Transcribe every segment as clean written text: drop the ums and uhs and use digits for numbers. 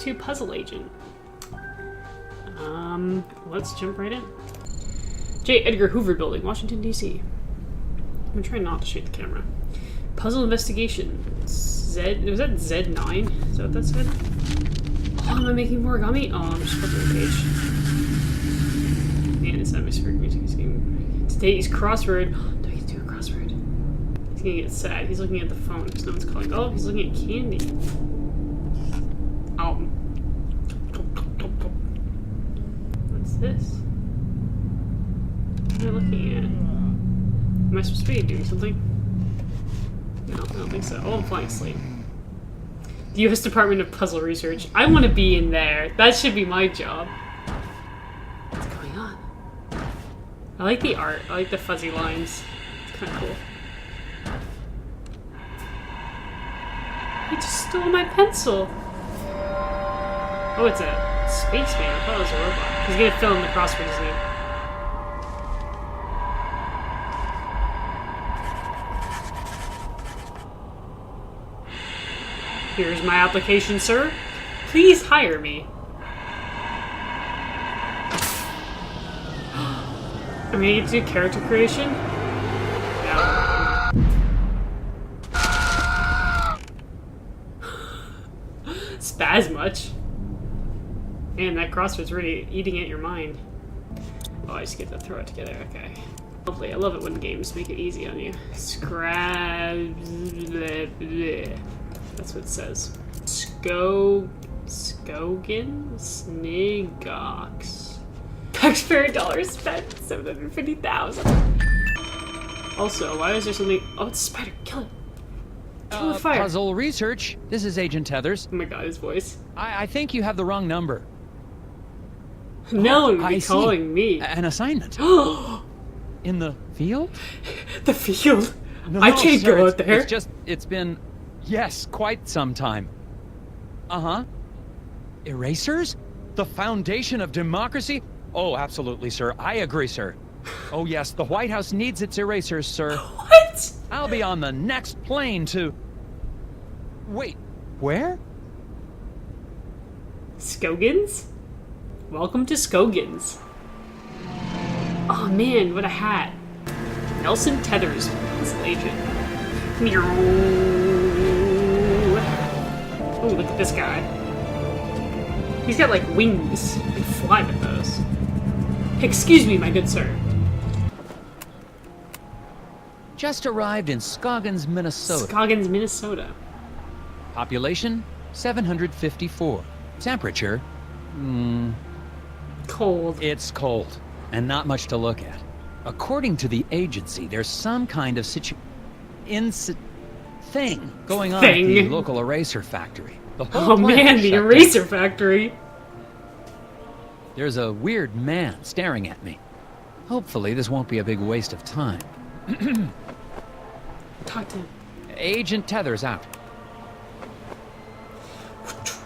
to puzzle agent. Let's jump right in. J. Edgar Hoover Building, Washington, D.C. I'm gonna try not to shoot the camera. Puzzle investigation. Was that Z9? Is that what that said? Oh, am I making more origami? Oh, I'm just flipping the page. Man, it's atmospheric music. Today's crossword. Do I get to do a crossword? He's gonna get sad. He's looking at the phone because no one's calling. Oh, he's looking at candy. Oh. What's this? What am I looking at? Am I supposed to be doing something? No, I don't think so. Oh, I'm flying asleep. The U.S. Department of Puzzle Research. I want to be in there. That should be my job. What's going on? I like the art. I like the fuzzy lines. It's kind of cool. He just stole my pencil. Oh, it's a spaceman. I thought it was a robot. He's gonna fill in the crossword, isn't he? Here's my application, sir. Please hire me. I'm gonna get to do character creation. Yeah. Spaz much. Man, that crossword's really eating at your mind. Oh, I just get to throw it together. Okay. Lovely. I love it when games make it easy on you. Scrab. That's what it says. Skogan? Snigox. Taxpayer dollars spent. 750,000. Also, why is there something? Oh, it's a spider. Kill it. Kill the fire. Puzzle research. This is Agent Tethers. Oh my god, his voice. I think you have the wrong number. No one would be calling me. An assignment. In the field? The field? No, I can't sir, go out there. It's been, yes, quite some time. Uh-huh. Erasers? The foundation of democracy? Oh, absolutely, sir. I agree, sir. Oh, yes, the White House needs its erasers, sir. What? I'll be on the next plane to... Wait, where? Skogans? Welcome to Skogans. Oh man, what a hat. Nelson Tethers, puzzle agent. Oh, look at this guy. He's got like wings. He can fly with those. Excuse me, my good sir. Just arrived in Scoggins, Minnesota. Scoggins, Minnesota. Population, 754. Temperature, Cold. it's cold, and not much to look at. According to the agency, there's some kind of thing going on at the local eraser factory. The whole Oh plant man, is the shut eraser down. factory. There's a weird man staring at me. Hopefully this won't be a big waste of time. Talk to him. Agent Tethers out.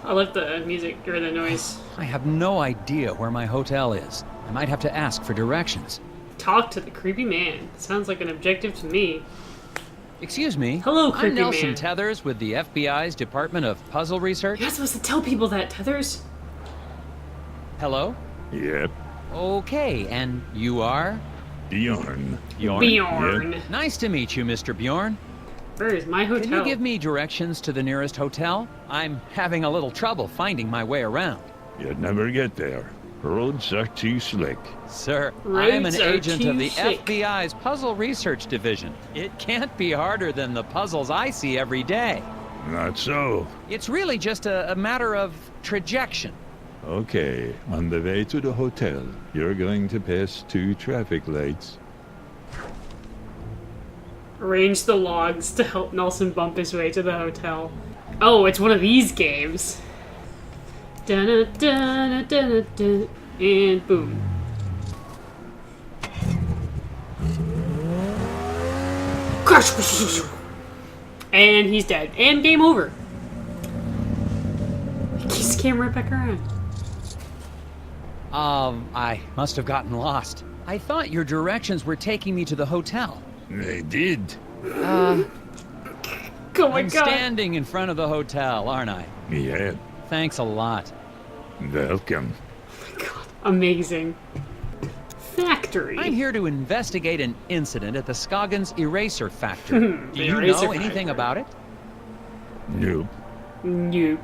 I love the music, or the noise. I have no idea where my hotel is. I might have to ask for directions. Talk to the creepy man. Sounds like an objective to me. Excuse me. Hello, I'm creepy Nelson man. Tethers with the FBI's Department of Puzzle Research. You're not supposed to tell people that, Tethers. Hello? Yep, Okay, and you are? Bjorn. Bjorn. Yep. Nice to meet you, Mr. Bjorn. Where is my hotel? Can you give me directions to the nearest hotel? I'm having a little trouble finding my way around. You'd never get there. Roads are too slick. Sir, I'm an Roads are agent of too the slick. FBI's Puzzle Research Division. It can't be harder than the puzzles I see every day. Not so. It's really just a matter of trajection. Okay, on the way to the hotel, you're going to pass 2 traffic lights. Arrange the logs to help Nelson bump his way to the hotel. Oh, it's one of these games. Dun-dun-dun-dun-dun-dun. And boom. Crash! And he's dead. And game over. Keys the camera back around. I must have gotten lost. I thought your directions were taking me to the hotel. They did. Oh my I'm god. standing in front of the hotel, aren't I? Yeah. Thanks a lot. Welcome. God, amazing. Factory. I'm here to investigate an incident at the Scoggins Eraser Factory. Do The you eraser know anything factory. about it? Nope. Nope.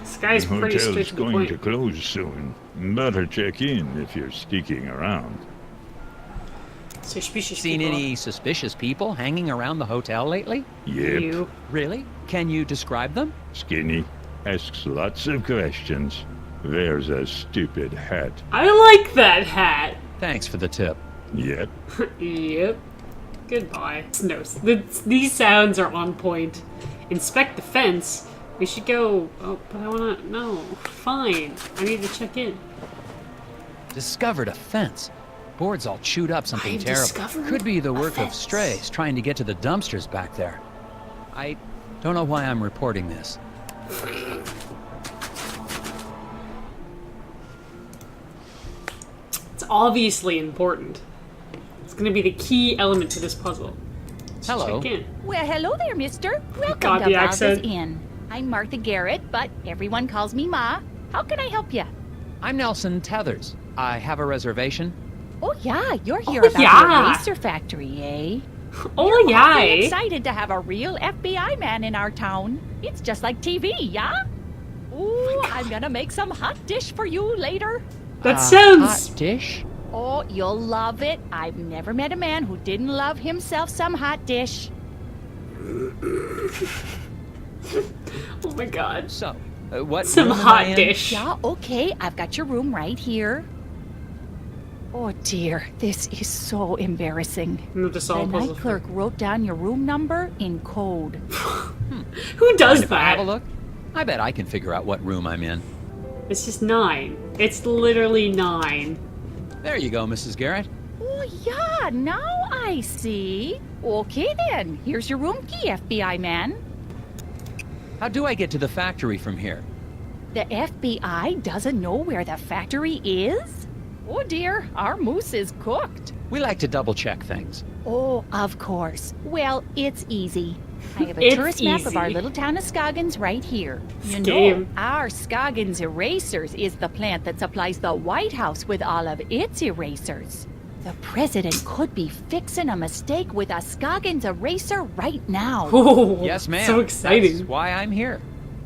This guy's The pretty hotel's straight to the going point. to close soon. Better check in if you're sticking around. Suspicious Seen people. any suspicious people hanging around the hotel lately? Yep. You. Really? Can you describe them? Skinny. Asks lots of questions. Wears a stupid hat. I like that hat. Thanks for the tip. Yep. Yep. Goodbye. No, these sounds are on point. Inspect the fence. We should go. Oh, but I wanna. No. Fine. I need to check in. Discovered a fence. Boards all chewed up, something I've terrible. discovered Could be the a work of fence. strays trying to get to the dumpsters back there. I don't know why I'm reporting this. It's obviously important. It's gonna be the key element to this puzzle. Let's Hello. check in. Well, hello there, mister. Welcome God, to the Bob's accent. Inn. I'm Martha Garrett, but everyone calls me Ma. How can I help you? I'm Nelson Tethers. I have a reservation. Oh, yeah, you're here Oh, about yeah. the eraser factory, eh? Oh Awfully yeah. excited to have a real FBI man in our town. It's just like TV, yeah? Ooh, I'm gonna make some hot dish for you later. That sounds. Hot dish? Oh, you'll love it. I've never met a man who didn't love himself some hot dish. Oh my god. So, what Some room am I hot in? dish. Yeah, okay, I've got your room right here. Oh dear, this is so embarrassing. Move to The solve puzzle. night clerk wrote down your room number in code. Who does Mind if I have that? a look? I bet I can figure out what room I'm in. It's just 9. It's literally 9. There you go, Mrs. Garrett. Oh yeah, now I see. Okay then, here's your room key, FBI man. How do I get to the factory from here? The FBI doesn't know where the factory is? Oh dear, our moose is cooked. We like to double check things. Oh, of course. Well, it's easy. I have a It's tourist map of our easy. little town of Scoggins right here. You know, Game. our Scoggins Erasers is the plant that supplies the White House with all of its erasers. The president could be fixing a mistake with a Scoggins eraser right now. Oh, Yes, ma'am. So exciting. That's why I'm here.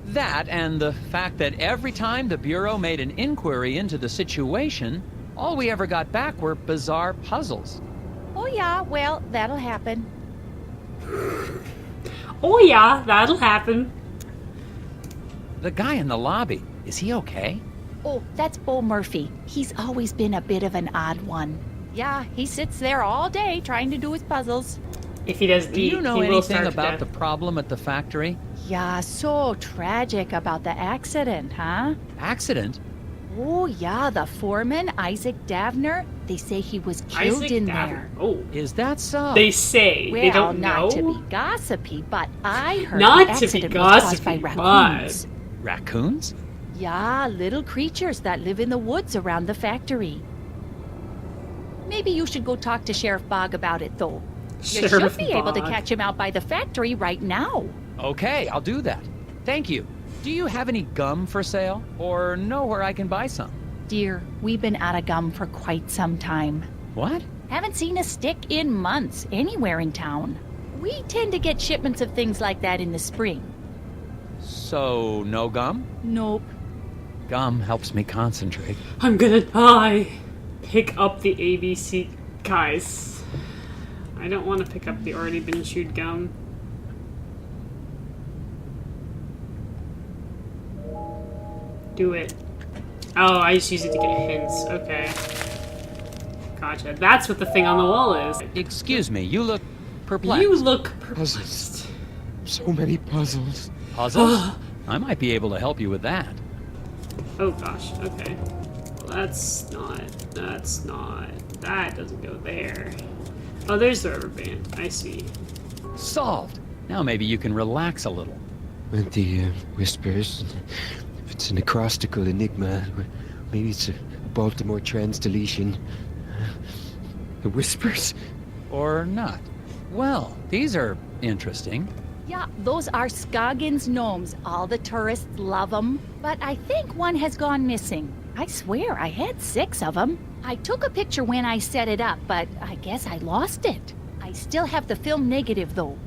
That and the fact that every time the Bureau made an inquiry into the situation, all we ever got back were bizarre puzzles. Oh yeah, well, that'll happen. Oh yeah, that'll happen. The guy in the lobby, is he okay? Oh, that's Bo Murphy. He's always been a bit of an odd one. Yeah, he sits there all day trying to do his puzzles. If he doesn't Do eat, you know he will anything starve to about the death. problem at the factory? Yeah, so tragic about the accident, huh? Accident? Oh, yeah, the foreman, Isaac Davner, they say he was killed Isaac in Davner. there. Oh, Is that so? they say Well, they don't not to know. be gossipy, but I heard Not the to be accident was caused by gossipy, raccoons. Raccoons? Yeah, little creatures that live in the woods around the factory. Maybe you should go talk to Sheriff Bogg about it, though. You Sheriff should be able to Bogg. catch him out by the factory right now. Okay, I'll do that. Thank you. Do you have any gum for sale? Or know where I can buy some? Dear, we've been out of gum for quite some time. What? Haven't seen a stick in months anywhere in town. We tend to get shipments of things like that in the spring. So, no gum? Nope. Gum helps me concentrate. I'm gonna die. Pick up the ABC. Guys, I don't want to pick up the already been chewed gum. Do it. Oh, I just use it to get hints. Okay. Gotcha. That's what the thing on the wall is. Excuse me, you look perplexed. You look perplexed. So many puzzles. Puzzles? I might be able to help you with that. Oh gosh, okay. Well, that's not, that doesn't go there. Oh, there's the rubber band. I see. Solved. Now maybe you can relax a little. And the whispers. It's an acrostical enigma. Maybe it's a Baltimore trans-deletion. The whispers. Or not. Well, these are interesting. Yeah, those are Scoggins gnomes. All the tourists love them. But I think one has gone missing. I swear, I had 6 of them. I took a picture when I set it up, but I guess I lost it. I still have the film negative, though.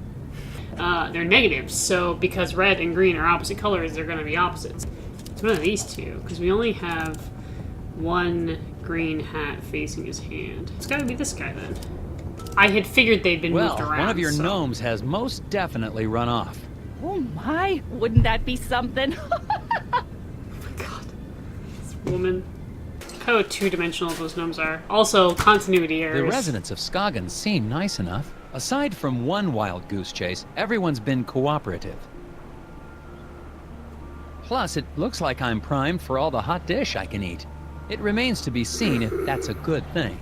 They're negatives, so because red and green are opposite colors, they're going to be opposites. It's one of these two, because we only have one green hat facing his hand. It's got to be this guy, then. I had figured they'd been moved around. One of your so. gnomes has most definitely run off. Oh my, wouldn't that be something? Oh my god. This woman. How two-dimensional those gnomes are. Also, continuity errors. The residents of Scoggins seem nice enough. Aside from one wild goose chase, everyone's been cooperative. Plus, it looks like I'm primed for all the hot dish I can eat. It remains to be seen if that's a good thing.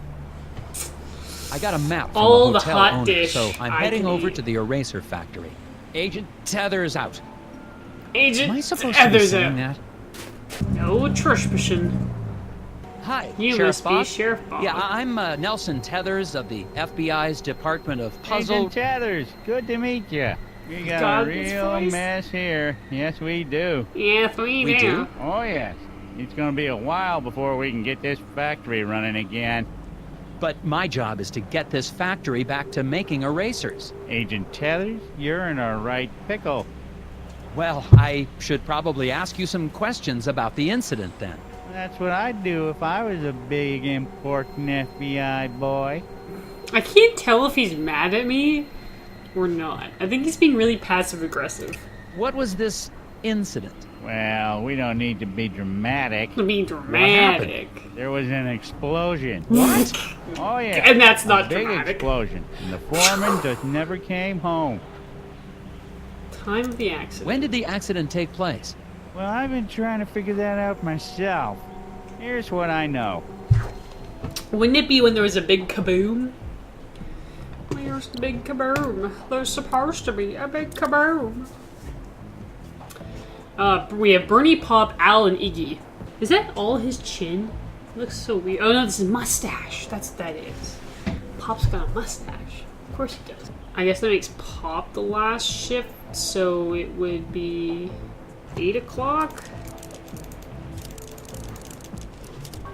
I got a map from all the the hotel hot owner, dish so I'm I heading can over eat. to the eraser factory. Agent Tethers out. Agent Am I supposed to be Others saying out. that? No trespassing. Hi, You Sheriff must be Bob. Sheriff Bob. Yeah, I'm Nelson Tethers of the FBI's Department of Puzzle... Agent Tethers, good to meet you. We got God, a this real voice. mess here. Yes, we do. Yeah, we We do? Oh, yes. It's going to be a while before we can get this factory running again. But my job is to get this factory back to making erasers. Agent Tethers, you're in a right pickle. Well, I should probably ask you some questions about the incident then. That's what I'd do if I was a big, important FBI boy. I can't tell if he's mad at me or not. I think he's being really passive-aggressive. What was this incident? Well, we don't need to be dramatic. To be dramatic. There was an explosion. What? Oh, yeah. And that's a not big dramatic. explosion. And the foreman just never came home. Time of the accident. When did the accident take place? Well, I've been trying to figure that out myself. Here's what I know. Wouldn't it be when there was a big kaboom? Where's the big kaboom? There's supposed to be a big kaboom. We have Bernie, Pop, Al, and Iggy. Is that all his chin? It looks so weird. Oh no, this is mustache. That's what that is. Pop's got a mustache. Of course he does. I guess that makes Pop the last shift, so it would be 8 o'clock?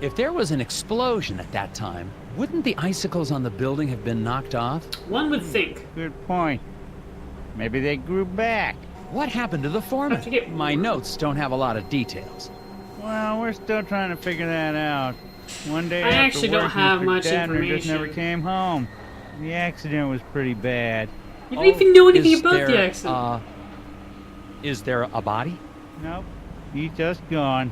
If there was an explosion at that time, wouldn't the icicles on the building have been knocked off? One would think. Good point. Maybe they grew back. What happened to the I foreman? forget- My notes don't have a lot of details. Well, we're still trying to figure that out. One day I after actually don't work, have Mr. much Zander just never information. came home. The accident was pretty bad. You don't even know anything Is about there, the accident. Is there a body? Nope, he's just gone.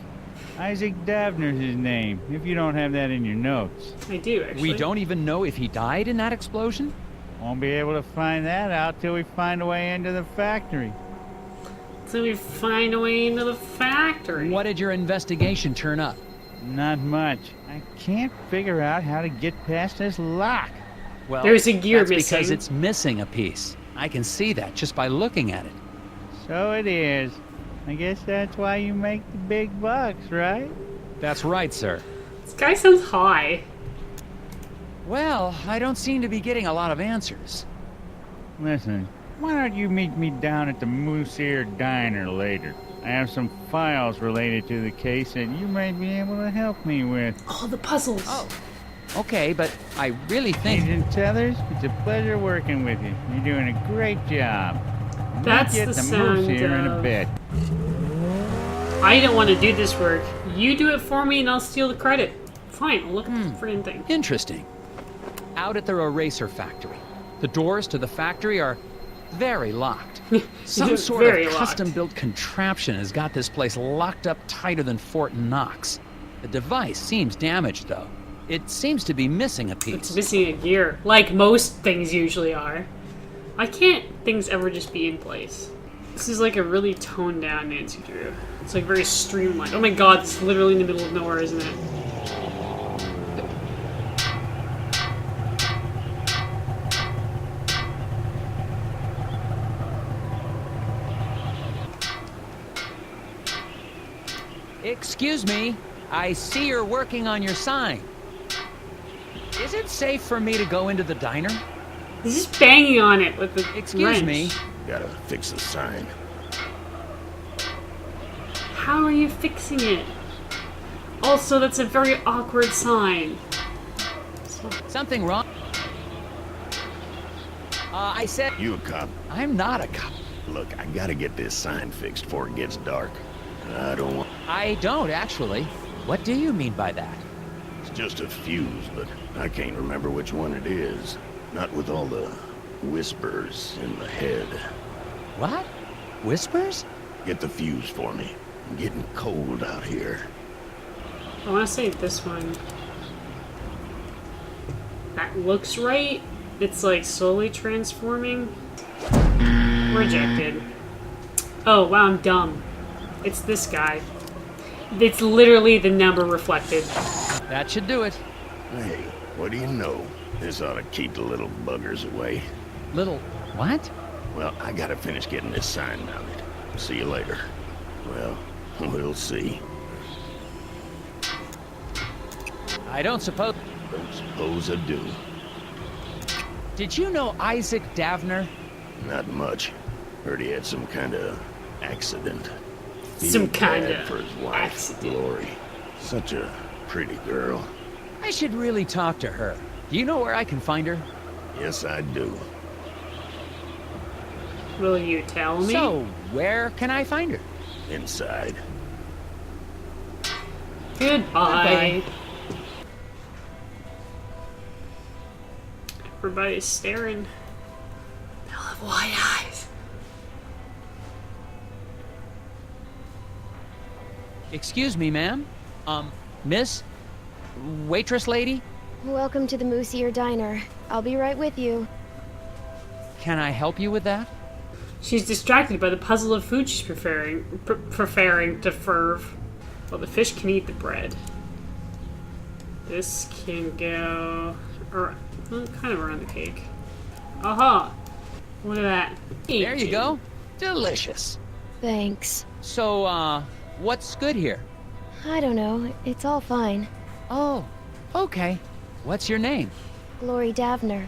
Isaac Davner's his name, if you don't have that in your notes. I do, actually. We don't even know if he died in that explosion? Won't be able to find that out till we find a way into the factory. So we find a way into the factory. What did your investigation turn up? Not much. I can't figure out how to get past this lock. Well, There's a gear that's missing. because it's missing a piece. I can see that just by looking at it. So it is. I guess that's why you make the big bucks, right? That's right, sir. This guy sounds high. Well, I don't seem to be getting a lot of answers. Listen, why don't you meet me down at the Moose Ear Diner later? I have some files related to the case that you might be able to help me with. Oh, the puzzles. Oh, okay, but I really think... Agent Tethers, it's a pleasure working with you. You're doing a great job. That's We'll get the the Moose sound Ear in a of- bit. I don't want to do this work. You do it for me and I'll steal the credit. Fine, I'll look at the friggin' thing. Interesting. Out at their eraser factory. The doors to the factory are very locked. Some sort Very of locked. custom-built contraption has got this place locked up tighter than Fort Knox. The device seems damaged, though. It seems to be missing a It's piece. missing a gear, like most things usually are. Why can't things ever just be in place? This is like a really toned down Nancy Drew. It's like very streamlined. Oh my god, it's literally in the middle of nowhere, isn't it? Excuse me, I see you're working on your sign. Is it safe for me to go into the diner? He's just banging on it with the Excuse wrench. me, Gotta fix the sign. How are you fixing it? Also, that's a very awkward sign. Something wrong? I said... You a cop? I'm not a cop. Look, I gotta get this sign fixed before it gets dark. I don't want... I don't, actually. What do you mean by that? It's just a fuse, but I can't remember which one it is. Not with all the whispers in the head. What? Whispers? Get the fuse for me. I'm getting cold out here. I want to say this one. That looks right. It's like slowly transforming. Rejected. Oh, wow, I'm dumb. It's this guy. It's literally the number reflected. That should do it. Hey, what do you know? This ought to keep the little buggers away. Little... what? Well, I gotta finish getting this sign mounted. See you later. Well, we'll see. I don't suppose... Don't suppose I do. Did you know Isaac Davner? Not much. Heard he had some kind of accident. Some Feeling kind bad of for his wife, accident. Glory. Such a pretty girl. I should really talk to her. Do you know where I can find her? Yes, I do. Will you tell me? So, where can I find her? Inside. Goodbye. Everybody's staring. They'll have wide eyes. Excuse me, ma'am? Miss? Waitress lady? Welcome to the Moosier Diner. I'll be right with you. Can I help you with that? She's distracted by the puzzle of food she's preferring to serve. Well, the fish can eat the bread. This can go... kind of around the cake. Aha! Look at that. There you go. Delicious. Thanks. So, what's good here? I don't know. It's all fine. Oh, okay. What's your name? Glory Davner.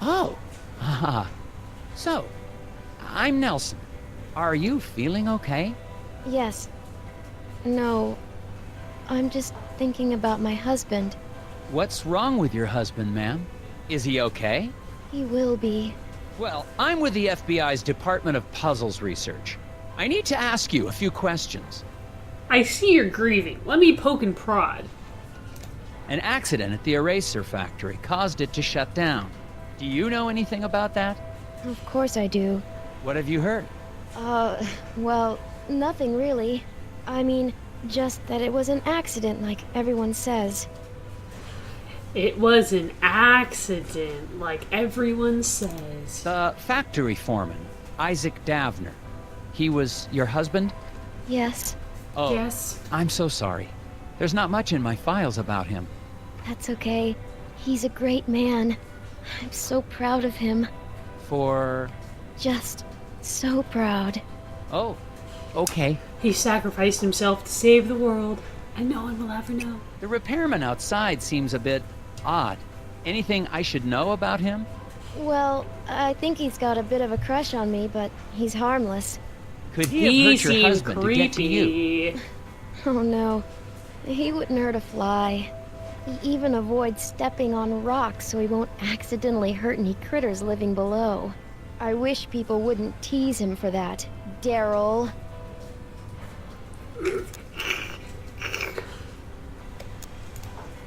Oh, haha. So, I'm Nelson. Are you feeling okay? Yes. No. I'm just thinking about my husband. What's wrong with your husband, ma'am? Is he okay? He will be. Well, I'm with the FBI's Department of Puzzles Research. I need to ask you a few questions. I see you're grieving. Let me poke and prod. An accident at the eraser factory caused it to shut down. Do you know anything about that? Of course I do. What have you heard? Well, nothing really. I mean, just that it was an accident like everyone says. It was an accident, like everyone says. The factory foreman, Isaac Davner. He was your husband? Yes, Oh, Yes. I'm so sorry. There's not much in my files about him. that's okay. He's a great man. I'm so proud of him. For... Just so proud. oh, okay. He sacrificed himself to save the world, and no one will ever know. The repairman outside seems a bit odd. Anything I should know about him? Well, I think he's got a bit of a crush on me, but he's harmless. Could he He have hurt your seems husband to get to you? creepy. Oh no, he wouldn't hurt a fly. He even avoids stepping on rocks so he won't accidentally hurt any critters living below. I wish people wouldn't tease him for that, Daryl.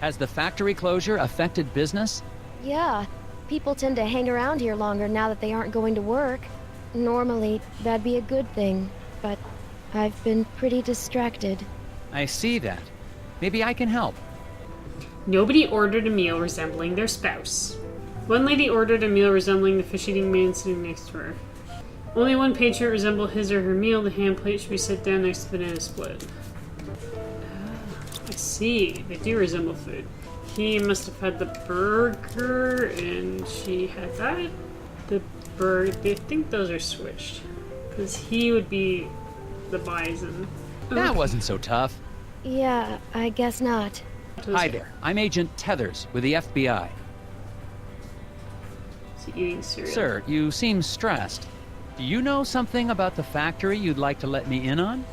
Has the factory closure affected business? Yeah, people tend to hang around here longer now that they aren't going to work. Normally, that'd be a good thing, but I've been pretty distracted. I see that. Maybe I can help. Nobody ordered a meal resembling their spouse. One lady ordered a meal resembling the fish-eating man sitting next to her. Only one patron resembled his or her meal. The hand plate should be set down next to the banana split. I see. They do resemble food. He must have had the burger, and she had that. The burger. I think those are switched. Because he would be the bison. That wasn't so tough. Yeah, I guess not. Hi there. I'm Agent Tethers with the FBI. Is he eating cereal? Sir, you seem stressed. Do you know something about the factory you'd like to let me in on?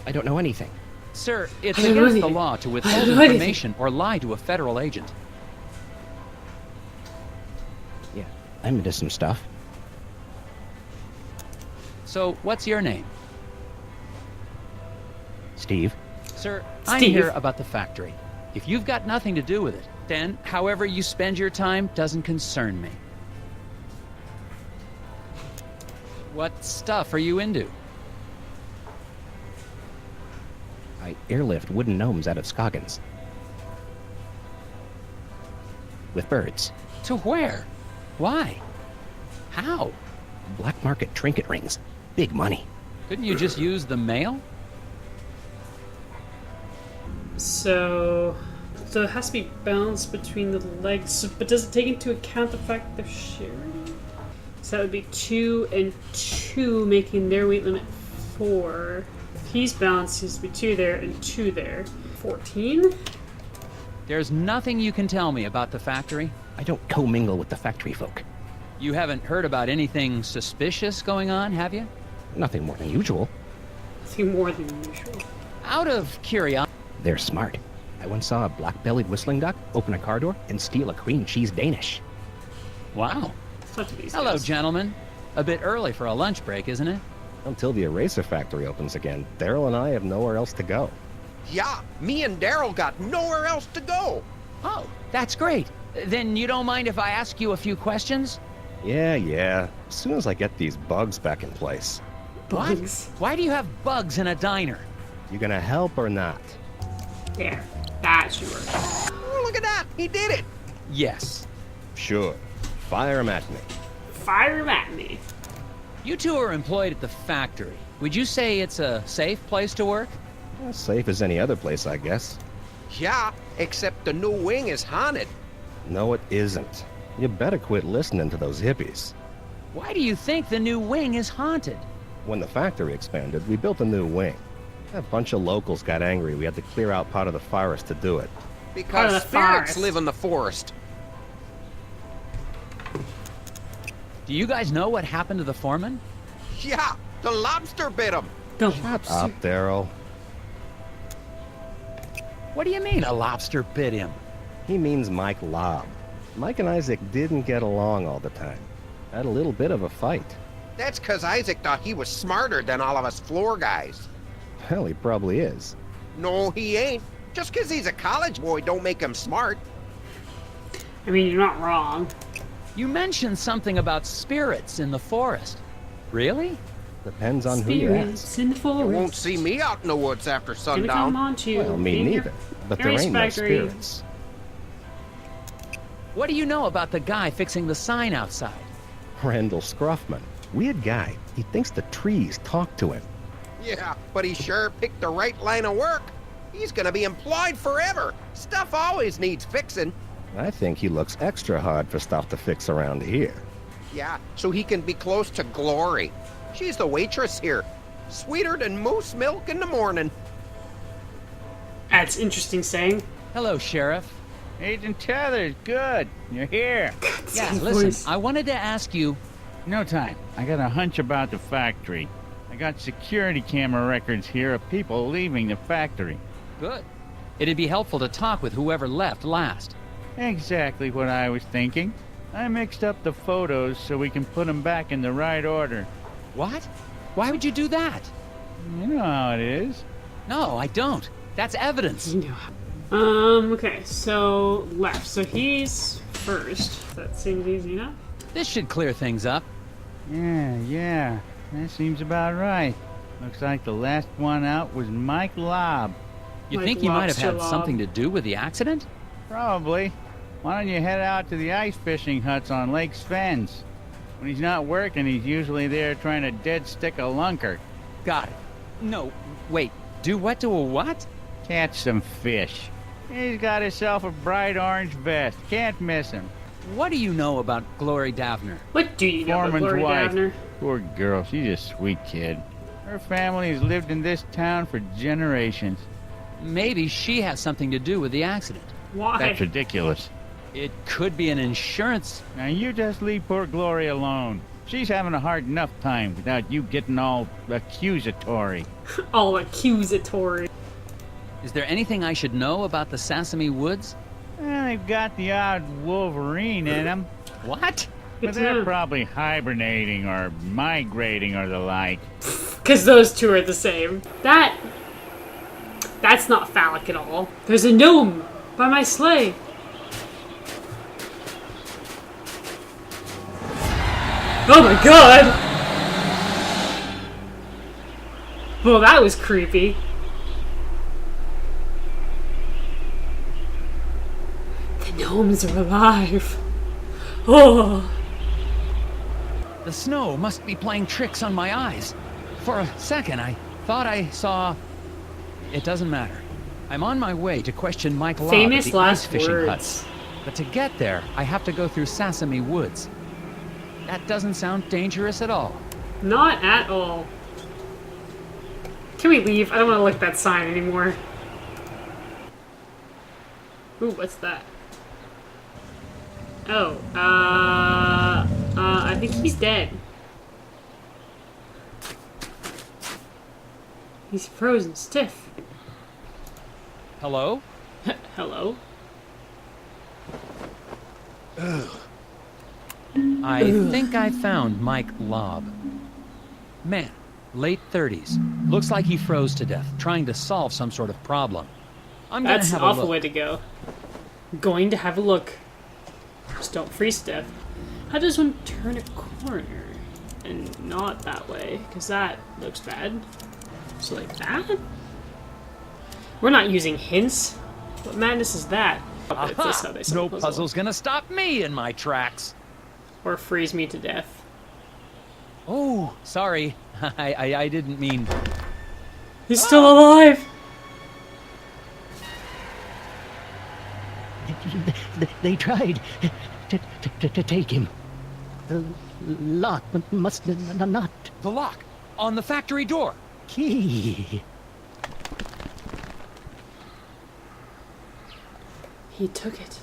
I don't know anything. Sir, it's I don't know against the anything. law to I withhold don't know anything. information or lie to a federal agent. Yeah, I'm into some stuff. So, what's your name? Steve. Sir, I'm Steve. here about the factory. If you've got nothing to do with it, then however you spend your time doesn't concern me. What stuff are you into? I airlift wooden gnomes out of Scoggins. With birds. To where? Why? How? Black market trinket rings. Big money. Couldn't you just use the mail? So it has to be balanced between the legs, but does it take into account the fact they're sharing? So that would be 2 and 2, making their weight limit 4. If he's balanced, he has to be 2 there and 2 there. 14? There's nothing you can tell me about the factory? I don't commingle with the factory folk. You haven't heard about anything suspicious going on, have you? Nothing more than usual. Nothing more than usual. Out of curiosity. They're smart. I once saw a black-bellied whistling duck open a car door and steal a cream cheese Danish. Wow. Look at these Hello, guys. gentlemen. A bit early for a lunch break, isn't it? Until the eraser factory opens again, Daryl and I have nowhere else to go. Yeah, me and Daryl got nowhere else to go. Oh, that's great. Then you don't mind if I ask you a few questions? Yeah. As soon as I get these bugs back in place. Bugs. What? Why do you have bugs in a diner? You gonna help or not? There. That should work. Oh, look at that. He did it. Yes. Sure. Fire 'em at me. Fire 'em at me. You two are employed at the factory. Would you say it's a safe place to work? As safe as any other place, I guess. Yeah, except the new wing is haunted. No, it isn't. You better quit listening to those hippies. Why do you think the new wing is haunted? When the factory expanded, we built a new wing. A bunch of locals got angry. We had to clear out part of the forest to do it. Because the spirits forest. live in the forest. Do you guys know what happened to the foreman? Yeah, the lobster bit him. The Shut up, Daryl. What do you mean a lobster bit him? He means Mike Lobb. Mike and Isaac didn't get along all the time. Had a little bit of a fight. That's because Isaac thought he was smarter than all of us floor guys. Hell, he probably is. No, he ain't. Just because he's a college boy don't make him smart. I mean, you're not wrong. You mentioned something about spirits in the forest. Really? Depends on who you ask. Spirits in the You forest. won't see me out in the woods after Gonna sundown. come on to Well, me being neither. your But there erase ain't no factory. spirits. What do you know about the guy fixing the sign outside? Randall Scruffman. Weird guy. He thinks the trees talk to him. Yeah, but he sure picked the right line of work. He's gonna be employed forever. Stuff always needs fixing. I think he looks extra hard for stuff to fix around here. Yeah, so he can be close to Glory. She's the waitress here. Sweeter than moose milk in the morning. That's interesting saying. Hello, Sheriff. Agent Tethers, good. You're here. Yeah, His listen, voice. I wanted to ask you... No time. I got a hunch about the factory. I got security camera records here of people leaving the factory. Good. It'd be helpful to talk with whoever left last. Exactly what I was thinking. I mixed up the photos so we can put them back in the right order. What? Why would you do that? You know how it is. No, I don't. That's evidence. You know. Okay, so left. So he's first. That seems easy enough. This should clear things up. Yeah. That seems about right. Looks like the last one out was Mike Lobb. You Like think he might have had lobster something lob. to do with the accident? Probably. Why don't you head out to the ice fishing huts on Lake Svens? When he's not working, he's usually there trying to dead stick a lunker. Got it. No, wait. Do what to a what? Catch some fish. He's got himself a bright orange vest. Can't miss him. What do you know about Glory Davner? What do you know about Foreman's Glory wife. Davner? Poor girl, she's a sweet kid. Her family has lived in this town for generations. Maybe she has something to do with the accident. Why? That's ridiculous. It could be an insurance... Now you just leave poor Glory alone. She's having a hard enough time without you getting all accusatory. All accusatory. Is there anything I should know about the Sesame Woods? Well, they've got the odd Wolverine in them. What? But they're probably hibernating or migrating or the like. Because those two are the same. That's not phallic at all. There's a gnome by my sleigh. Oh my god! Well, that was creepy. The gnomes are alive. Oh. The snow must be playing tricks on my eyes. For a second, I thought I saw... It doesn't matter. I'm on my way to question Mike Lobb at the ice fishing hut. But to get there, I have to go through Sesame Woods. That doesn't sound dangerous at all. Not at all. Can we leave? I don't want to look at that sign anymore. Ooh, what's that? Oh, I think he's dead. He's frozen stiff. Hello? Hello? I think I found Mike Lobb. Man, late 30s. Looks like he froze to death, trying to solve some sort of problem. I'm gonna That's have an a awful look. way to go. Going to have a look. Just don't freeze to death. How does one turn a corner? And not that way, because that looks bad. So like that? We're not using hints. What madness is that? Aha! If this how they solve No a puzzle's gonna stop me in my tracks. Or freeze me to death. Oh, sorry. I didn't mean... He's still alive! They tried to take him. The lock must not. The lock! On the factory door! Key. He took it.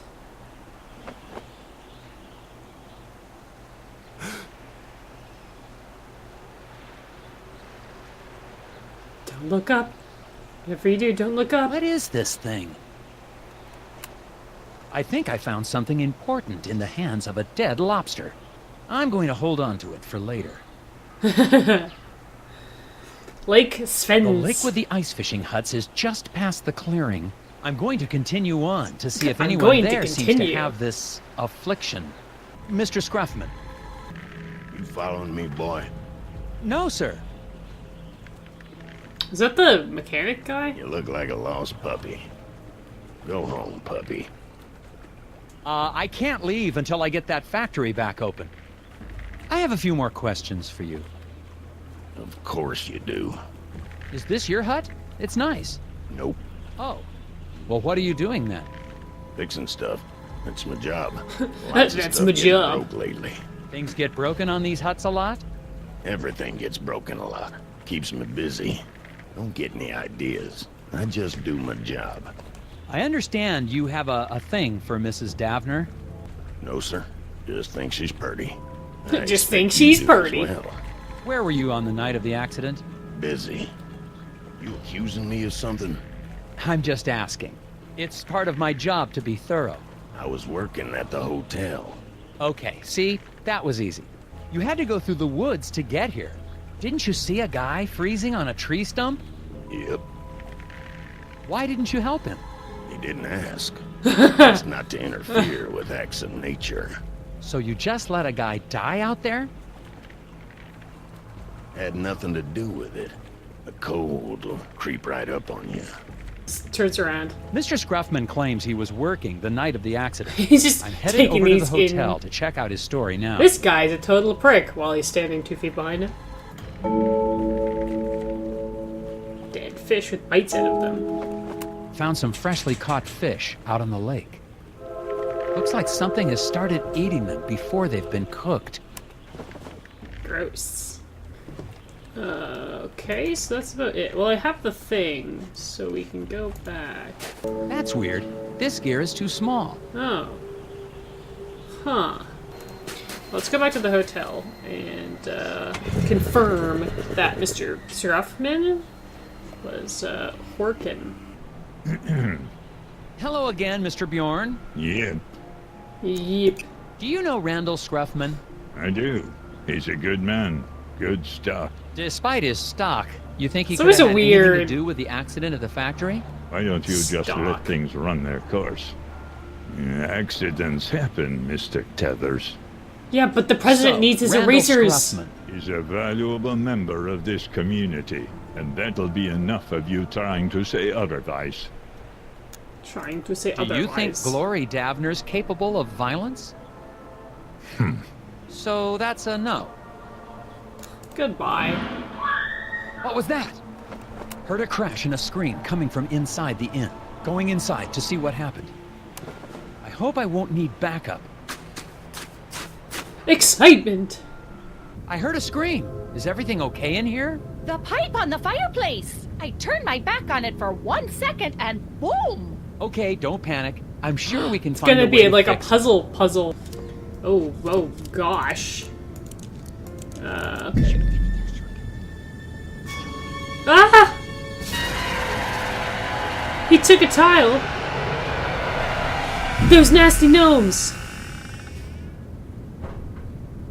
Don't look up. Whatever you do, don't look up. What is this thing? I think I found something important in the hands of a dead lobster. I'm going to hold on to it for later. Lake Sven's. The lake with the ice fishing huts is just past the clearing. I'm going to continue on to see if I'm anyone going to there seems to continue. have this affliction. Mr. Scruffman. You following me, boy? No, sir. Is that the mechanic guy? You look like a lost puppy. Go home, puppy. I can't leave until I get that factory back open. I have a few more questions for you. Of course you do. Is this your hut? It's nice. Nope. Oh. Well, what are you doing then? Fixing stuff. That's my job. That's my getting job. broke lately. Things get broken on these huts a lot? Everything gets broken a lot. Keeps me busy. Don't get any ideas. I just do my job. I understand you have a thing for Mrs. Davner. No, sir. Just think she's purty. Just think she's purty. Well. Where were you on the night of the accident? Busy. You accusing me of something? I'm just asking. It's part of my job to be thorough. I was working at the hotel. Okay, see? That was easy. You had to go through the woods to get here. Didn't you see a guy freezing on a tree stump? Yep. Why didn't you help him? He didn't ask. It's not to interfere with acts of nature. So you just let a guy die out there? Had nothing to do with it. The cold will creep right up on you. Turns around. Mr. Scruffman claims he was working the night of the accident. He's just I'm headed taking over to the these hotel in. to check out his story now. This guy's a total prick while he's standing 2 feet behind him. Dead fish with bites out of them. Found some freshly caught fish out on the lake. Looks like something has started eating them before they've been cooked. Gross. Okay, so that's about it. Well, I have the thing, so we can go back. That's weird. This gear is too small. Oh. Huh. Let's go back to the hotel and confirm that Mr. Scruffman was working. Hello again, Mr. Bjorn. Yep, Yep. Do you know Randall Scruffman? I do. He's a good man. Good stuff. Despite his stock, you think he So could it's have a had anything to weird- do with the accident at the factory? Why don't you just Stock. let things run their course? Accidents happen, Mr. Tethers. Yeah, but the president So, needs his Randall erasers. Scruffman. He's a valuable member of this community, and that'll be enough of you trying to say otherwise. Trying to say Do otherwise. you think Glory Davner's capable of violence? So that's a no. Goodbye. What was that? Heard a crash and a scream coming from inside the inn. Going inside to see what happened. I hope I won't need backup. Excitement. I heard a scream. Is everything okay in here? The pipe on the fireplace! I turned my back on it for 1 second and boom! Okay, don't panic. I'm sure we can It's find a gonna way be to like a fix it. puzzle. Oh gosh. Ah! He took a tile. Those nasty gnomes.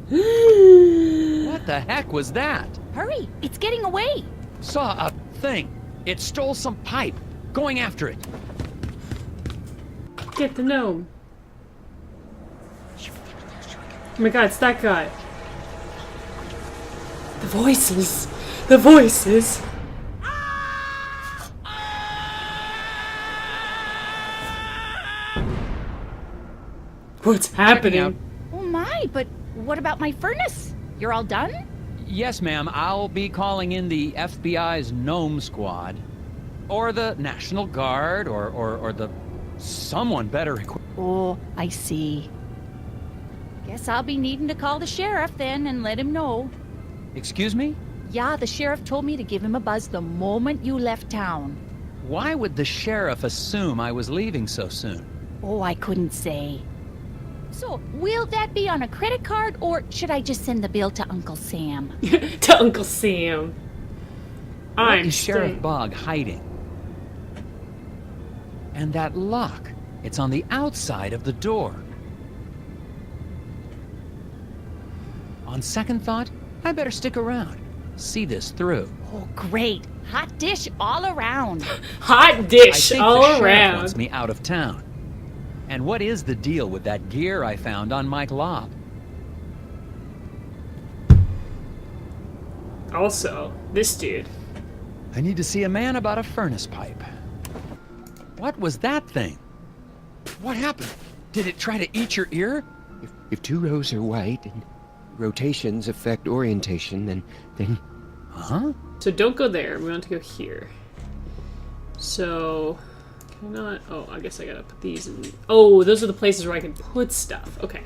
What the heck was that? Hurry, it's getting away! Saw a thing. It stole some pipe. Going after it. Get the gnome. Oh my god, it's that guy. The voices. The voices. What's happening? Oh my, but what about my furnace? You're all done? Yes, ma'am. I'll be calling in the FBI's Gnome Squad. Or the National Guard, or the... someone better equipped. Oh, I see. Guess I'll be needing to call the sheriff then and let him know. Excuse me? Yeah, the sheriff told me to give him a buzz the moment you left town. Why would the sheriff assume I was leaving so soon? Oh, I couldn't say. So, will that be on a credit card, or should I just send the bill to Uncle Sam? To Uncle Sam. What I'm is Sheriff staying. Bog hiding? And that lock. It's on the outside of the door. On second thought, I better stick around. See this through. Oh, great. Hot dish all around. Hot I dish think the all sheriff around. wants me out of town. And what is the deal with that gear I found on Mike Lobb? Also, this dude. I need to see a man about a furnace pipe. What was that thing? What happened? Did it try to eat your ear? If two rows are white and rotations affect orientation, then Huh? So don't go there. We want to go here. So, can I not? Oh, I guess I gotta put these in. Oh, those are the places where I can put stuff. Okay.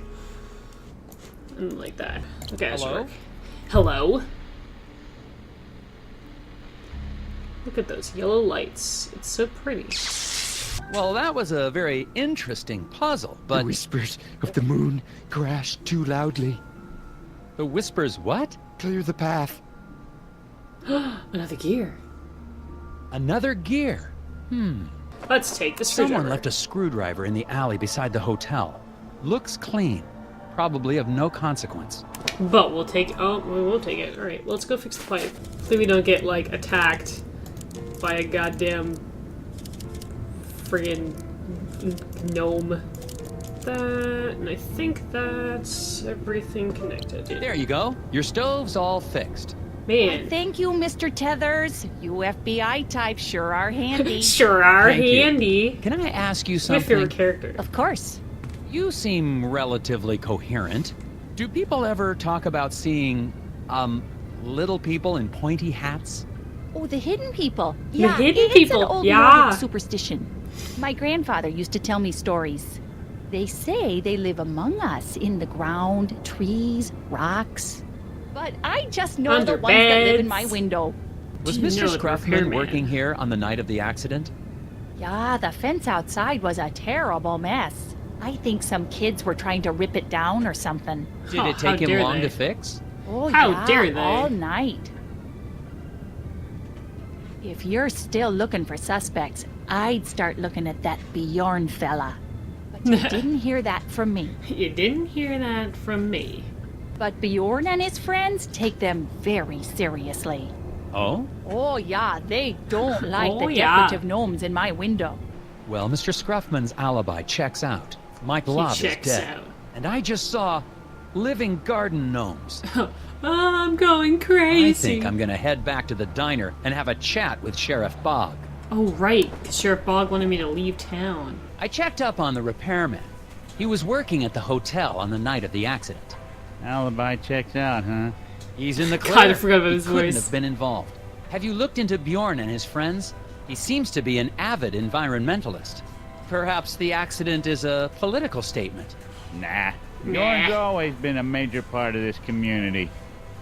And like that. Okay, that should Hello? work. Hello? Look at those yellow lights. It's so pretty. Well, that was a very interesting puzzle, the but whispers of the moon crashed too loudly. the whispers what? Clear the path. Another gear. Another gear. Let's take the Someone screwdriver. left a screwdriver in the alley beside the hotel. Looks clean. Probably of no consequence. But we'll take. Oh, we won't take it. All right, let's go fix the pipe. Hopefully we don't get like attacked by a goddamn friggin' gnome. That, and I think that's everything connected. There you go. Your stove's all fixed. Man, Thank you, Mr. Tethers. You FBI types sure are handy. sure are Thank you. handy. Can I ask you It's my something? favorite character. Of course. You seem relatively coherent. Do people ever talk about seeing, little people in pointy hats? Oh, the hidden people. Yeah, hidden it's people, an old yeah. Nordic superstition. My grandfather used to tell me stories. They say they live among us in the ground, trees, rocks. But I just know Under the ones that live in beds. my window. Was Do you Mr. know the Scruffman repairman? working here on the night of the accident? Yeah, the fence outside was a terrible mess. I think some kids were trying to rip it down or something. Did Oh, it how take him dare long they. to fix? Oh, How yeah, dare they. all night. If you're still looking for suspects, I'd start looking at that Bjorn fella. But you didn't hear that from me. You didn't hear that from me. But Bjorn and his friends take them very seriously. Oh? Oh, yeah, they don't like Oh, the yeah. decorative gnomes in my window. Well, Mr. Scruffman's alibi checks out. Mike Lobb is checks dead. out. And I just saw living garden gnomes. Oh, I'm going crazy. I think I'm gonna head back to the diner and have a chat with Sheriff Bogg. Oh, right. 'Cause Sheriff Bogg wanted me to leave town. I checked up on the repairman. He was working at the hotel on the night of the accident. Alibi checks out, huh? He's in the clear. God, I forgot about He his couldn't voice. have been involved. Have you looked into Bjorn and his friends? He seems to be an avid environmentalist. Perhaps the accident is a political statement. Nah. Bjorn's always been a major part of this community.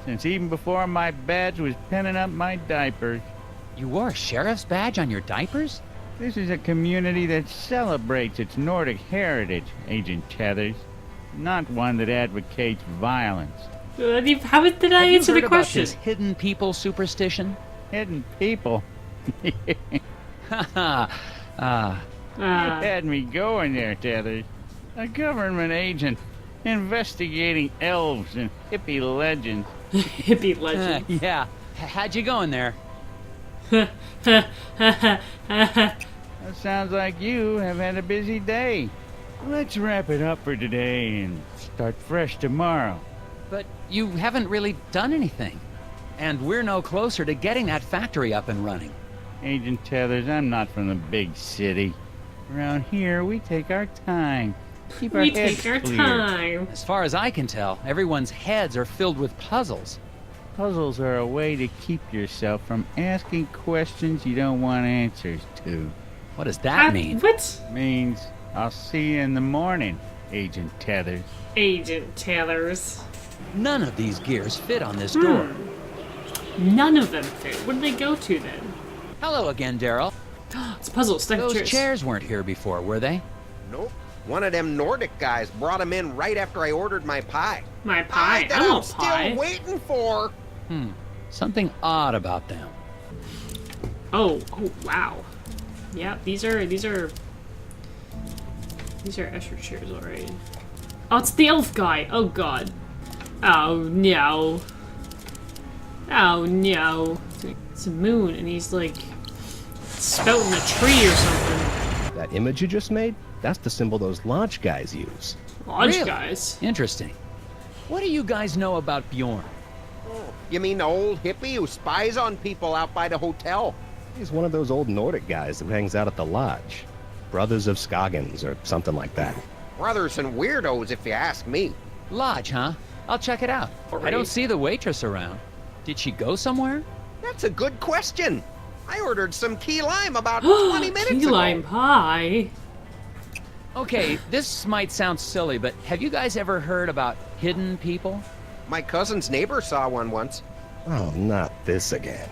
Since even before my badge was pinning up my diapers. You wore a sheriff's badge on your diapers? This is a community that celebrates its Nordic heritage, Agent Tethers. Not one that advocates violence. How did I Have you answer heard the about question? this hidden people superstition? Hidden people. Haha. You had me going there, Tethers. A government agent investigating elves and hippie legends. Hippie legend. Yeah. How'd you going there? That sounds like you have had a busy day. Let's wrap it up for today and start fresh tomorrow. But you haven't really done anything. And we're no closer to getting that factory up and running. Agent Tethers, I'm not from the big city. Around here, we take our time. Keep our We heads take our clear. time. As far as I can tell, everyone's heads are filled with puzzles. Puzzles are a way to keep yourself from asking questions you don't want answers to. What does that mean? What? Means I'll see you in the morning, Agent Tethers. Agent Taylor's. None of these gears fit on this door. None of them fit. What did they go to then? Hello again, Daryl. It's a puzzle. Stack of Those chairs. chairs weren't here before, were they? Nope. One of them Nordic guys brought them in right after I ordered my pie. My pie. That I I'm want pie. still waiting for. Something odd about them. Oh wow. Yeah, these are Escher chairs, alright. Oh, it's the elf guy. Oh god. Oh no. Oh no. It's a moon, and he's like spouting a tree or something. That image you just made? That's the symbol those lodge guys use. Lodge Really? guys. Interesting. What do you guys know about Bjorn? You mean the old hippie who spies on people out by the hotel? He's one of those old Nordic guys that hangs out at the lodge. Brothers of Scoggins or something like that. Brothers and weirdos, if you ask me. Lodge, huh? I'll check it out. I don't see the waitress around. Did she go somewhere? That's a good question. I ordered some key lime about 20 minutes Key ago. lime pie. Okay, this might sound silly, but have you guys ever heard about hidden people? My cousin's neighbor saw one once. Oh, not this again.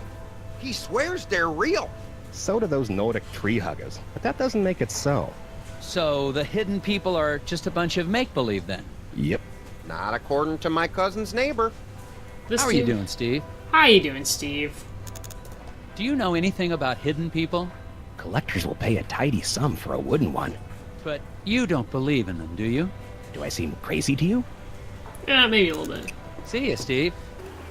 He swears they're real. So do those Nordic tree huggers, but that doesn't make it so. So the hidden people are just a bunch of make-believe then? Yep. Not according to my cousin's neighbor. This How are you team- doing, Steve? How you doing, Steve? Do you know anything about hidden people? Collectors will pay a tidy sum for a wooden one. But you don't believe in them, do you? Do I seem crazy to you? Yeah, maybe a little bit. See ya, Steve.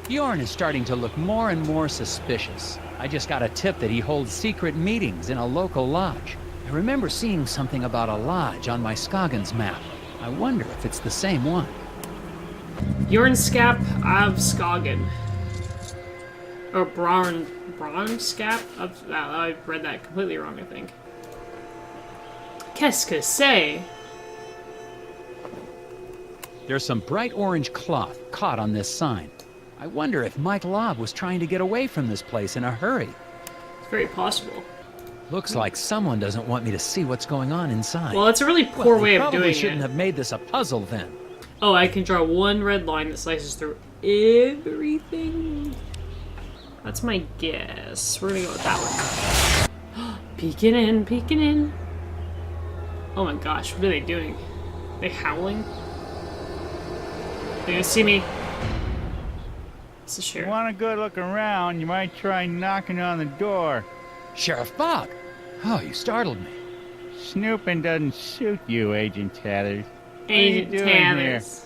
Bjorn is starting to look more and more suspicious. I just got a tip that he holds secret meetings in a local lodge. I remember seeing something about a lodge on my Scoggins map. I wonder if it's the same one. Bjornskap av Skogen. Or Braunskap of... I read that completely wrong, I think. Qu'est-ce que c'est? There's some bright orange cloth caught on this sign. I wonder if Mike Lobb was trying to get away from this place in a hurry. It's very possible. Looks like someone doesn't want me to see what's going on inside. Well, it's a really poor way of probably doing shouldn't it. have made this a puzzle then. Oh, I can draw one red line that slices through everything. That's my guess. We're gonna go with that one. Peeking in, peeking in. Oh my gosh, what are they doing? They howling? They're gonna see me. It's the You sheriff. want a good look around, you might try knocking on the door. Sheriff Bog! Oh, you startled me. Snooping doesn't suit you, Agent Tathers. Agent What are you doing here? Tathers.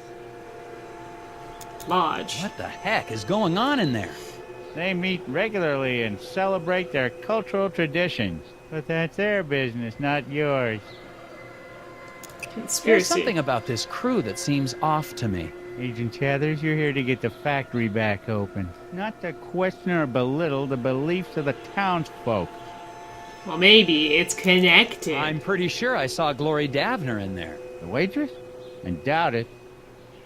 Lodge. What the heck is going on in there? They meet regularly and celebrate their cultural traditions. But that's their business, not yours. Conspiracy. There's something about this crew that seems off to me. Agent Tathers, you're here to get the factory back open. Not to question or belittle the beliefs of the townsfolk. Well, maybe it's connected. I'm pretty sure I saw Glory Davner in there. The waitress? I doubt it.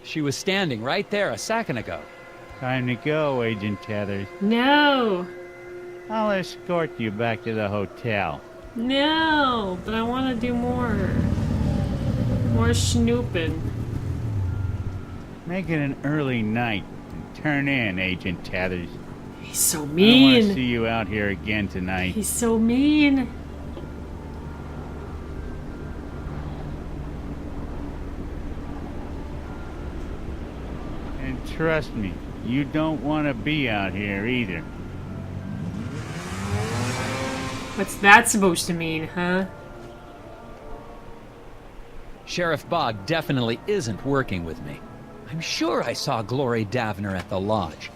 She was standing right there a second ago. Time to go, Agent Tathers. No. I'll escort you back to the hotel. No. But I want to do more. More snooping. Make it an early night and turn in, Agent Tathers. He's so I don't want mean. to see you out here again tonight. He's so mean. And trust me, you don't want to be out here either. What's that supposed to mean, huh? Sheriff Bog definitely isn't working with me. I'm sure I saw Glory Davner at the lodge.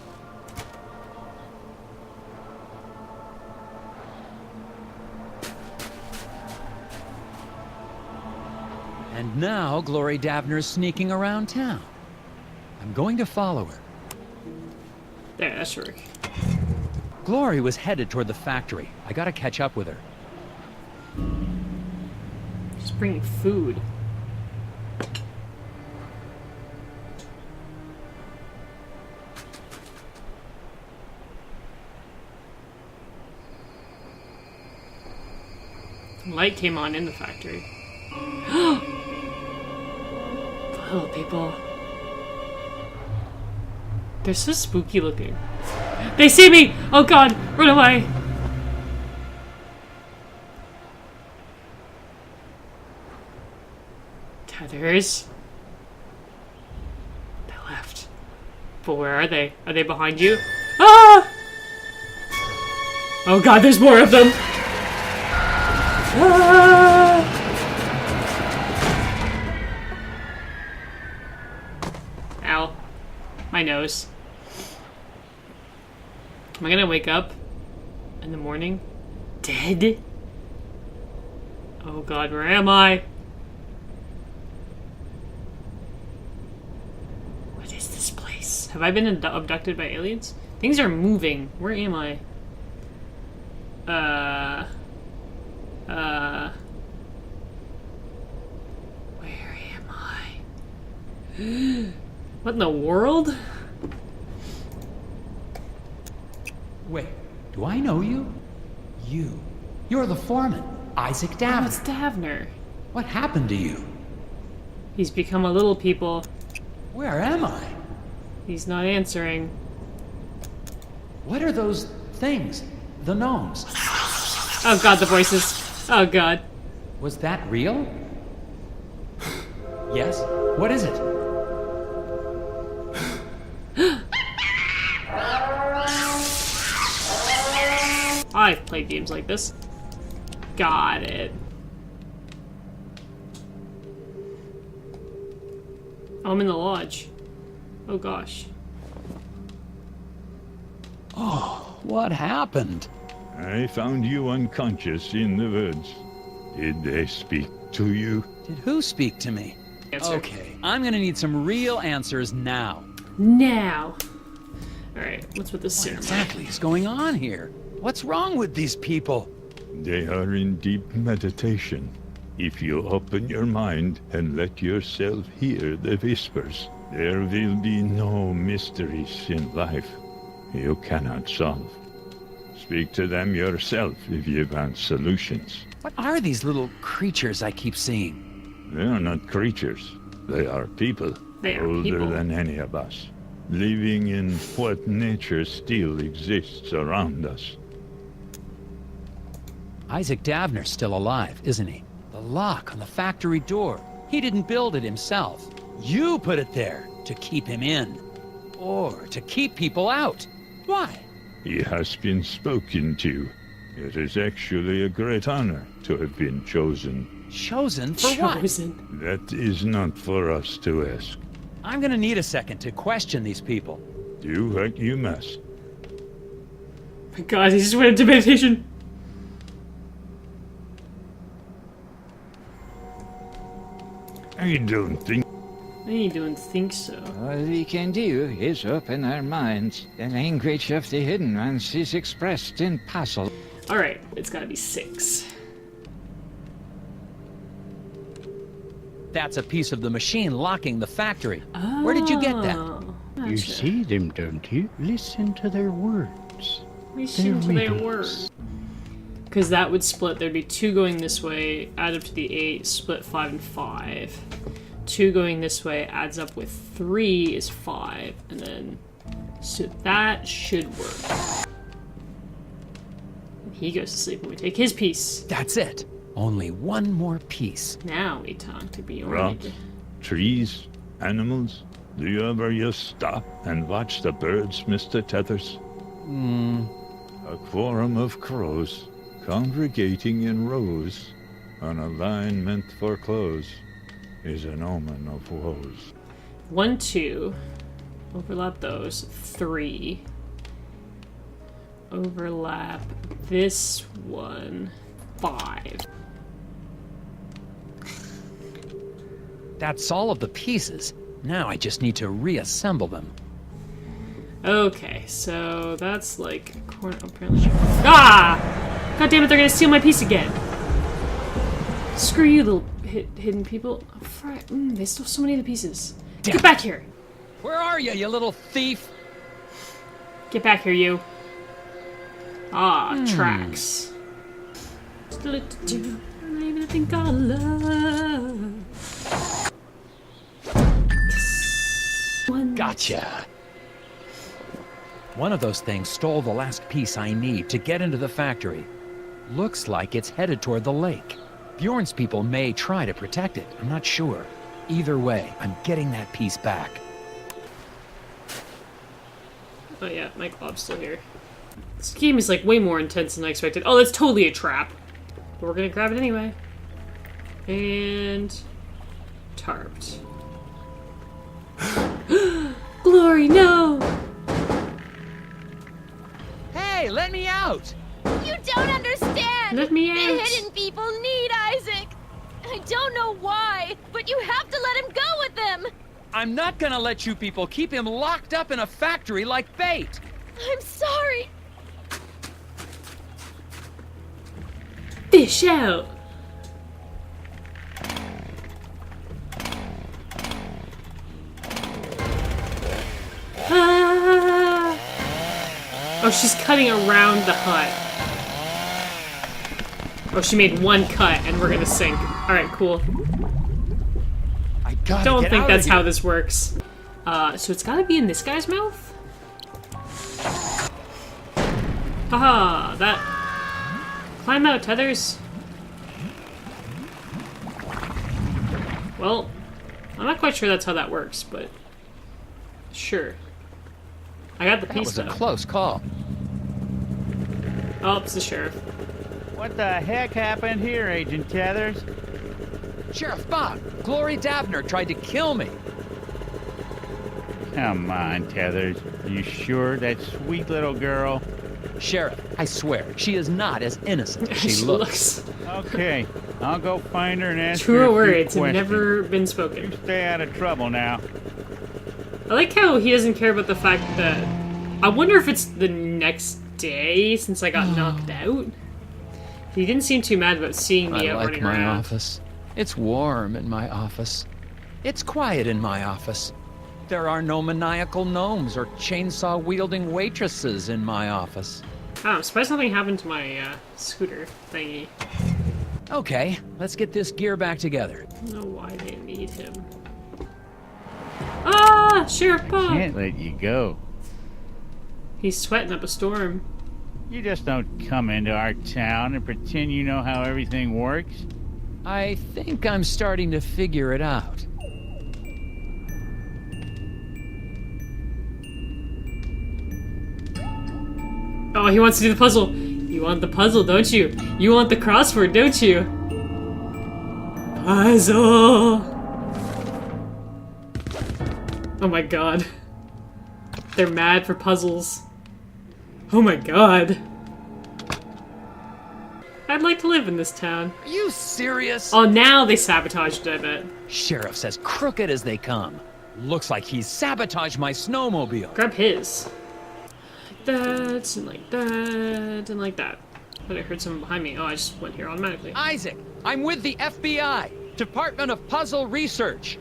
And now Glory Davner's sneaking around town. I'm going to follow her. There, that should work. Glory was headed toward the factory. I gotta catch up with her. Just bringing food. Light came on in the factory. The little people. They're so spooky looking. They see me! Oh god, run away! Tethers. They left. But where are they? Are they behind you? Ah! Oh god, there's more of them! Ah! Ow. My nose. Am I gonna wake up in the morning dead? Oh god, where am I? What is this place? Have I been abducted by aliens? Things are moving. Where am I? Where am I? What in the world? Wait, do I know you? You're the foreman, Isaac Davner. Oh, it's Davner. What happened to you? He's become a little people. Where am I? He's not answering. What are those things? The gnomes. Oh god, the voices. Oh god. Was that real? Yes? What is it? I've played games like this. Got it. Oh, I'm in the lodge. Oh gosh. Oh, what happened? I found you unconscious in the woods. Did they speak to you? Did who speak to me? Answer. Okay, I'm gonna need some real answers now. Now. Alright, what's with this What ceremony? exactly is going on here? What's wrong with these people? They are in deep meditation. If you open your mind and let yourself hear the whispers, there will be no mysteries in life you cannot solve. Speak to them yourself if you want solutions. What are these little creatures I keep seeing? They are not creatures. They are people. They are older people. than any of us, living in what nature still exists around us. Isaac Davner's still alive, isn't he? The lock on the factory door. He didn't build it himself. You put it there to keep him in. Or to keep people out. Why? He has been spoken to. It is actually a great honor to have been chosen. Chosen for Chosen. what? That is not for us to ask. I'm gonna need a second to question these people. Do what you must. My God, he just went into meditation. I don't think. I don't think so. All we can do is open our minds. The language of the hidden ones is expressed in puzzle. Alright, it's gotta be 6. That's a piece of the machine locking the factory. Where did you get that? Oh, You gotcha. see them, don't you? Listen to their words. Listen to their riddles. words. Because that would split. There'd be 2 going this way, add up to the 8, split 5 and 5. 2 going this way adds up with 3 is 5, and then so that should work. And he goes to sleep when we take his piece. That's it. Only one more piece. Now we talk to Bjorn. Rocks, trees, animals. Do you ever just stop and watch the birds, Mr. Tethers? A quorum of crows congregating in rows on a line meant for clothes is an omen of woes. 1, 2. Overlap those. 3. Overlap this one. 5. That's all of the pieces. Now I just need to reassemble them. Okay, so that's like a corner. Apparently, ah! God damn it! They're gonna steal my piece again. Screw you, little hidden people. Oh, they stole so many of the pieces. Damn. Get back here! Where are you, you little thief? Get back here, you. Ah, tracks. I'm even think I love. Gotcha. One of those things stole the last piece I need to get into the factory. Looks like it's headed toward the lake. Bjorn's people may try to protect it. I'm not sure. Either way, I'm getting that piece back. Oh yeah, my glob's still here. This game is like way more intense than I expected. Oh, that's totally a trap. But we're gonna grab it anyway. And... tarped. Glory, no! Hey, let me out! You don't understand! Let me The out. hidden people need Isaac! I don't know why, but you have to let him go with them! I'm not gonna let you people keep him locked up in a factory like bait! I'm sorry! Fish out! Ah! Oh, she's cutting around the hut. Oh, she made one cut and we're gonna sink. Alright, cool. I gotta Don't get think out that's of how here. this works. So it's gotta be in this guy's mouth? Haha, that... Climb out, Tethers. Well, I'm not quite sure that's how that works, but... Sure. I got the That piece, was a though. close call. Oh, it's the sheriff. What the heck happened here, Agent Tethers? Sheriff Bob, Glory Davner tried to kill me. Come on, Tethers. You sure that sweet little girl? Sheriff, I swear, she is not as innocent as She she looks. Okay, I'll go find her and ask her Truer a few words have questions. never been spoken. Stay out of trouble now. I like how he doesn't care about the fact that... I wonder if it's the next day since I got knocked out. He didn't seem too mad about seeing me I out like running my around. office. It's warm in my office. It's quiet in my office. There are no maniacal gnomes or chainsaw-wielding waitresses in my office. Oh, I'm surprised nothing happened to my scooter thingy. Okay, let's get this gear back together. I don't know why they need him. Ah! Sheriff Bob! Can't let you go. He's sweating up a storm. You just don't come into our town and pretend you know how everything works. I think I'm starting to figure it out. Oh, he wants to do the puzzle. You want the puzzle, don't you? You want the crossword, don't you? Puzzle! Oh my god. They're mad for puzzles. Oh my god. I'd like to live in this town. Are you serious? Oh, now they sabotaged it, I bet. Sheriff's as crooked as they come. Looks like he's sabotaged my snowmobile. Grab his. Like that, and like that, and like that. But I heard someone behind me. Oh, I just went here automatically. Isaac, I'm with the FBI, Department of Puzzle Research.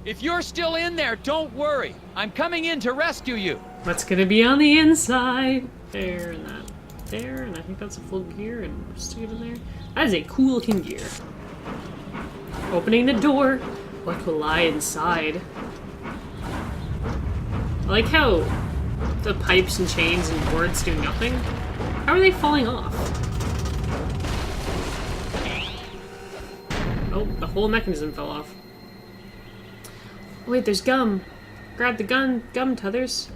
If you're still in there, don't worry. I'm coming in to rescue you. What's gonna be on the inside? There and that. There, and I think that's a full gear, and stick it in there. That is a cool looking gear. Opening the door. What will lie inside? I like how the pipes and chains and boards do nothing. How are they falling off? Oh, the whole mechanism fell off. Oh, wait, there's gum. Grab the gum, tethers.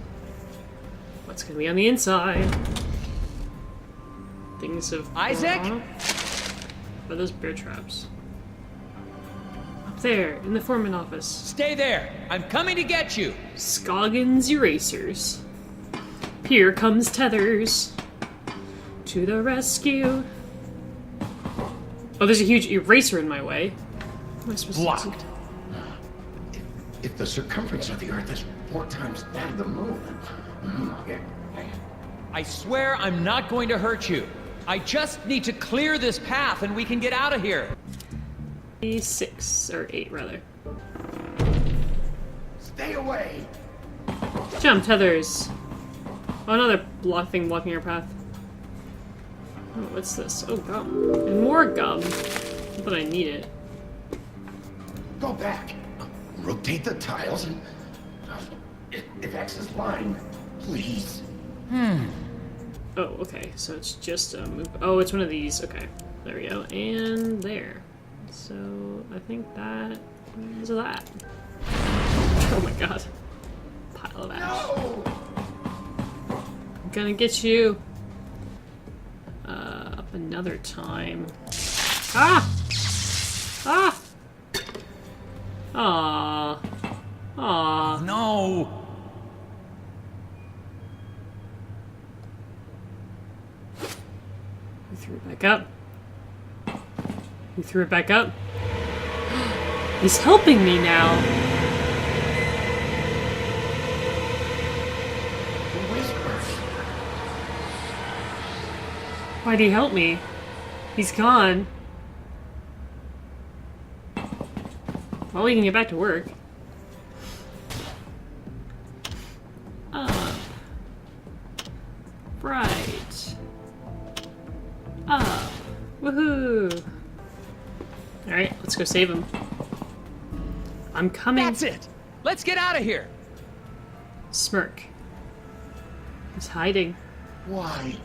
What's gonna be on the inside? Things of Isaac? What are those bear traps? Up there, in the foreman office. Stay there. I'm coming to get you. Scoggins erasers. Here comes Tethers. To the rescue. Oh, there's a huge eraser in my way. What am I supposed Blocked. to do? If the circumference of the Earth is 4 times that of the Moon, I swear I'm not going to hurt you. I just need to clear this path and we can get out of here. 6 or 8 rather. stay away. Jump, Tethers. Oh, another block thing blocking our path. Oh, what's this? Oh, gum. And more gum. Not that I need it. Go back. Rotate the tiles and... if X is line, please. Oh, okay. So it's just a move. Oh, it's one of these. Okay. There we go. And there. So I think that is that. Oh my god. Pile of ash. No! I'm gonna get you. Up another time. Ah! Ah! Aww. Aww. No! He threw it back up. He threw it back up. He's helping me now. Why'd he help me? He's gone. Well, we can get back to work. Up. Right. Up. Woohoo! Alright, let's go save him. I'm coming. That's it! Let's get out of here! Smirk. He's hiding. Why?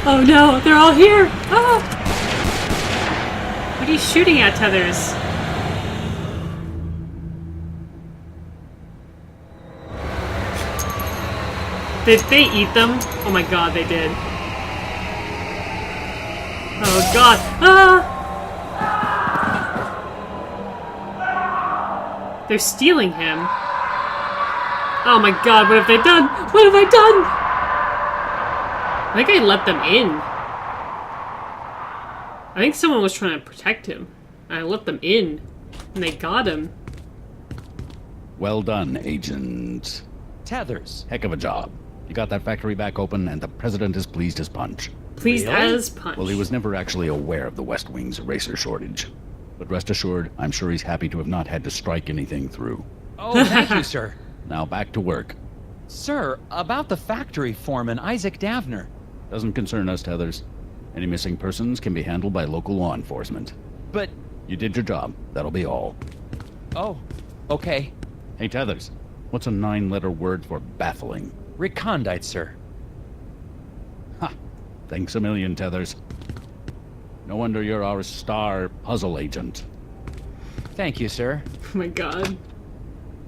Oh no, they're all here! Ah! What are you shooting at, Tethers? Did they eat them? Oh my god, they did. Oh god. Ah! They're stealing him. Oh my god, what have they done? What have I done? I think I let them in. I think someone was trying to protect him. And I let them in. And they got him. Well done, Agent. Tethers. Heck of a job. You got that factory back open, and the president is pleased as punch. Pleased as punch. Well, he was never actually aware of the West Wing's eraser shortage. But rest assured, I'm sure he's happy to have not had to strike anything through. Oh, thank you, sir. Now back to work. Sir, about the factory foreman, Isaac Davner. Doesn't concern us, Tethers. Any missing persons can be handled by local law enforcement. But... You did your job. That'll be all. Oh, okay. Hey, Tethers. What's a 9-letter word for baffling? Recondite, sir. Ha! Thanks a million, Tethers. No wonder you're our star puzzle agent. Thank you, sir. Oh my god.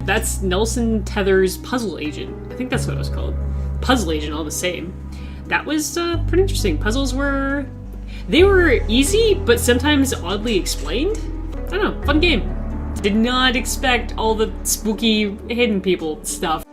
That's Nelson Tether's puzzle agent. I think that's what it was called. Puzzle agent, all the same. That was pretty interesting. Puzzles were... They were easy, but sometimes oddly explained. I don't know, fun game. Did not expect all the spooky hidden people stuff.